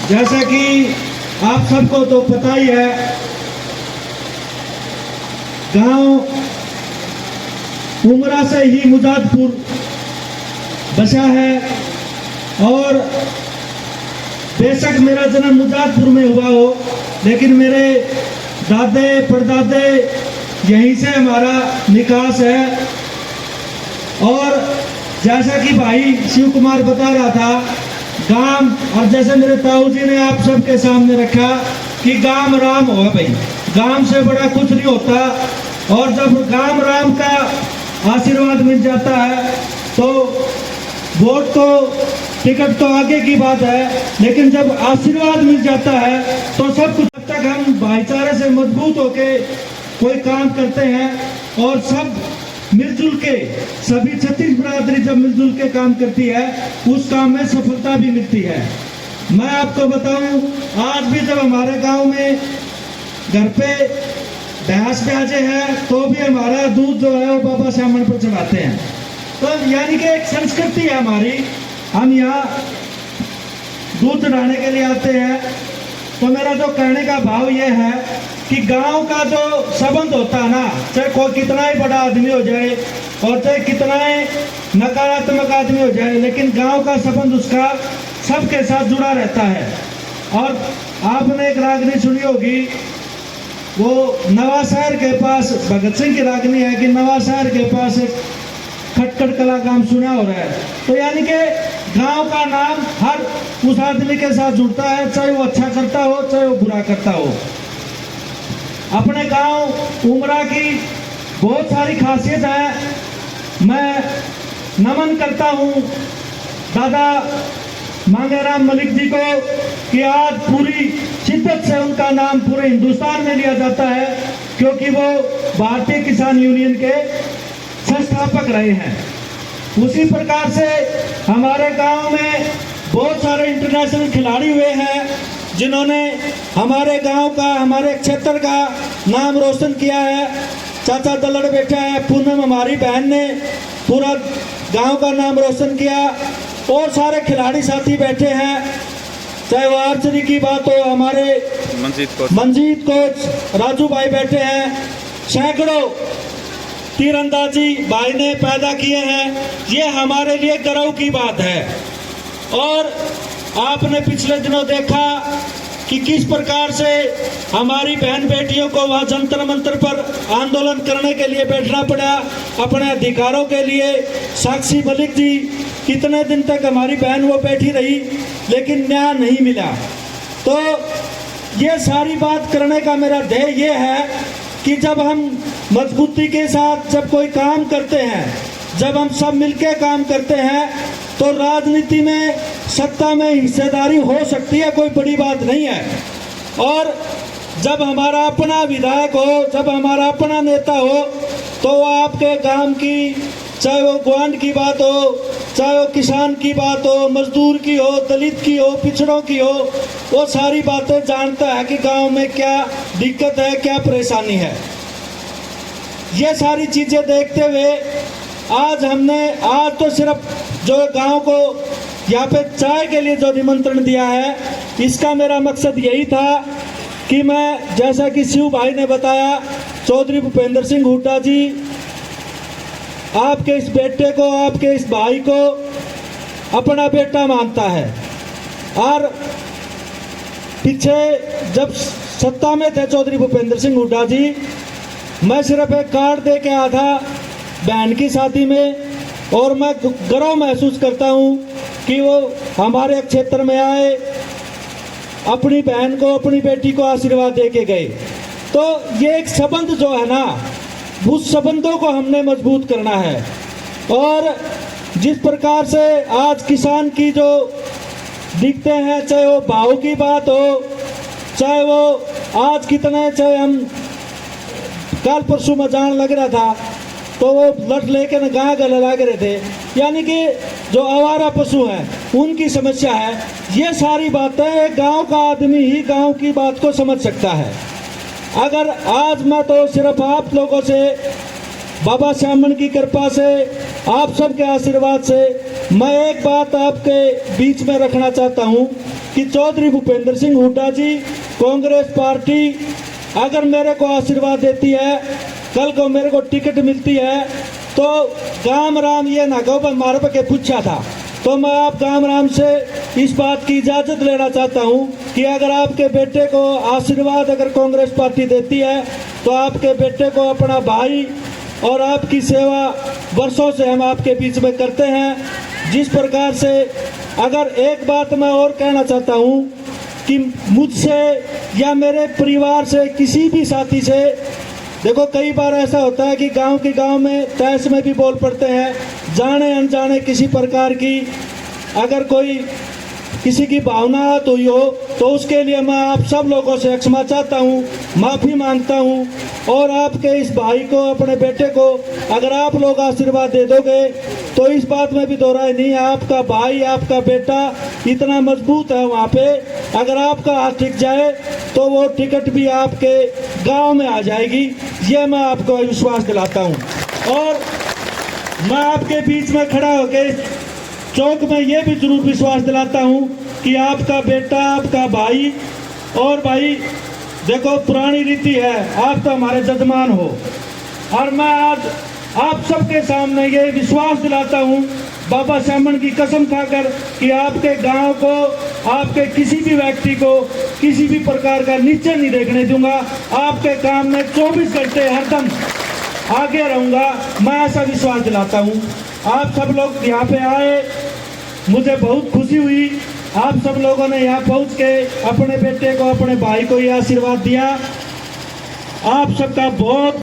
जैसा कि आप सबको तो पता ही है, गांव उमरा से ही मुजादपुर बसा है और बेशक मेरा जन्म मुजादपुर में हुआ हो, लेकिन मेरे दादे परदादे यहीं से हमारा निकास है। और जैसा कि भाई शिव कुमार बता रहा था, गांव, और जैसे मेरे ताऊ जी ने आप सबके सामने रखा कि गांव राम हो भाई, गांव से बड़ा कुछ नहीं होता। और जब गांव राम का आशीर्वाद मिल जाता है तो वोट तो, टिकट तो आगे की बात है, लेकिन जब आशीर्वाद मिल जाता है तो सब कुछ। जब तक हम भाईचारे से मजबूत होके कोई काम करते हैं और सब मिलजुल के, सभी छत्तीस बिरादरी जब मिलजुल के काम करती है, उस काम में सफलता भी मिलती है। मैं आपको बताऊं, आज भी जब हमारे गांव में घर पे भैंस ब्याजे हैं तो भी हमारा दूध जो है वो बाबा श्यामन पर चढ़ाते हैं। तो यानी कि एक संस्कृति है हमारी, हम यहाँ दूध चढ़ाने के लिए आते हैं। तो मेरा जो कहने का भाव ये है कि गांव का जो संबंध होता है ना, चाहे कोई कितना ही बड़ा आदमी हो जाए और चाहे कितना ही नकारात्मक आदमी हो जाए, लेकिन गांव का संबंध उसका सबके साथ जुड़ा रहता है। और आपने एक रागनी सुनी होगी, वो नवाशहर के पास भगत सिंह की रागनी है कि नवाशहर के पास एक खटखट कला काम सुना हो रहा है। तो यानी कि गांव का नाम हर उस आदमी के साथ जुड़ता है, चाहे वो अच्छा करता हो चाहे वो बुरा करता हो। अपने गांव उमरा की बहुत सारी खासियत है। मैं नमन करता हूं दादा मांगेराम मलिक जी को कि आज पूरी शिद्दत से उनका नाम पूरे हिंदुस्तान में लिया जाता है, क्योंकि वो भारतीय किसान यूनियन के संस्थापक रहे हैं। उसी प्रकार से हमारे गांव में बहुत सारे इंटरनेशनल खिलाड़ी हुए हैं जिन्होंने हमारे गांव का, हमारे क्षेत्र का नाम रोशन किया है। चाचा दलड़ बैठा है, पूनम हमारी बहन ने पूरा गांव का नाम रोशन किया। और सारे खिलाड़ी साथी बैठे हैं, चाहे वो आर्चरी की बात हो, हमारे मंजीत कोच राजू भाई बैठे हैं, सैकड़ों तीरंदाजी भाई ने पैदा किए हैं। ये हमारे लिए गर्व की बात है। और आपने पिछले दिनों देखा कि किस प्रकार से हमारी बहन बेटियों को वहाँ जंतर मंतर पर आंदोलन करने के लिए बैठना पड़ा अपने अधिकारों के लिए। साक्षी मलिक जी, कितने दिन तक हमारी बहन वो बैठी रही, लेकिन न्याय नहीं मिला। तो ये सारी बात करने का मेरा ध्येय ये है कि जब हम मजबूती के साथ जब कोई काम करते हैं, जब हम सब मिलके काम करते हैं, तो राजनीति में सत्ता में हिस्सेदारी हो सकती है, कोई बड़ी बात नहीं है। और जब हमारा अपना विधायक हो, जब हमारा अपना नेता हो, तो वो आपके गांव की, चाहे वो ग्वांड की बात हो, चाहे वो किसान की बात हो, मजदूर की हो, दलित की हो, पिछड़ों की हो, वो सारी बातें जानता है कि गांव में क्या दिक्कत है, क्या परेशानी है। ये सारी चीज़ें देखते हुए आज तो सिर्फ जो गांव को यहाँ पे चाय के लिए जो निमंत्रण दिया है, इसका मेरा मकसद यही था कि मैं, जैसा कि शिव भाई ने बताया, चौधरी भूपेंद्र सिंह हुड्डा जी आपके इस बेटे को, आपके इस भाई को अपना बेटा मानता है। और पीछे जब सत्ता में थे चौधरी भूपेंद्र सिंह हुड्डा जी, मैं सिर्फ एक कार्ड दे के आया था बहन की शादी में, और मैं गर्व महसूस करता हूँ कि वो हमारे क्षेत्र में आए, अपनी बहन को, अपनी बेटी को आशीर्वाद दे के गए। तो ये एक संबंध जो है ना, उस संबंधों को हमने मजबूत करना है। और जिस प्रकार से आज किसान की जो दिखते हैं, चाहे वो भाव की बात हो, चाहे वो आज कितने, चाहे हम कल परसों में जान लग रहा था तो वो लट लेके न गाय गले लग रहे थे, यानी कि जो आवारा पशु हैं उनकी समस्या है। ये सारी बातें गांव का आदमी ही गांव की बात को समझ सकता है। अगर आज मैं तो सिर्फ आप लोगों से, बाबा श्यामन की कृपा से, आप सबके आशीर्वाद से मैं एक बात आपके बीच में रखना चाहता हूँ कि चौधरी भूपेंद्र सिंह हुड्डा जी, कांग्रेस पार्टी अगर मेरे को आशीर्वाद देती है, कल को मेरे को टिकट मिलती है, तो गाम राम ये ना कहो मारे पे के पूछा था। तो मैं आप गाम राम से इस बात की इजाज़त लेना चाहता हूं कि अगर आपके बेटे को आशीर्वाद अगर कांग्रेस पार्टी देती है, तो आपके बेटे को अपना भाई और आपकी सेवा वर्षों से हम आपके बीच में करते हैं। जिस प्रकार से अगर एक बात मैं और कहना चाहता हूं कि मुझसे या मेरे परिवार से किसी भी साथी से, देखो कई बार ऐसा होता है कि गांव में तहस में भी बोल पड़ते हैं, जाने अनजाने किसी प्रकार की अगर कोई किसी की भावना आहत हुई हो, तो उसके लिए मैं आप सब लोगों से क्षमा चाहता हूँ, माफ़ी मांगता हूँ। और आपके इस भाई को, अपने बेटे को अगर आप लोग आशीर्वाद दे दोगे, तो इस बात में भी दो राय नहीं है, आपका भाई, आपका बेटा इतना मजबूत है वहाँ पे, अगर आपका हाथ टिक जाए तो वो टिकट भी आपके गांव में आ जाएगी, ये मैं आपको विश्वास दिलाता हूँ। और मैं आपके बीच में खड़ा होकर चौक में ये भी जरूर विश्वास दिलाता हूँ कि आपका बेटा, आपका भाई, और भाई देखो पुरानी रीति है, आप तो हमारे जजमान हो, और मैं आज आप सबके सामने ये विश्वास दिलाता हूँ बाबा श्यामन की कसम खाकर कि आपके गांव को, आपके किसी भी व्यक्ति को किसी भी प्रकार का नीचे नहीं देखने दूंगा। आपके काम में 24 घंटे हरदम आगे रहूंगा, मैं ऐसा विश्वास दिलाता हूँ। आप सब लोग यहाँ पे आए, मुझे बहुत खुशी हुई। आप सब लोगों ने यहाँ पहुँच के अपने बेटे को, अपने भाई को ये आशीर्वाद दिया। आप सबका बहुत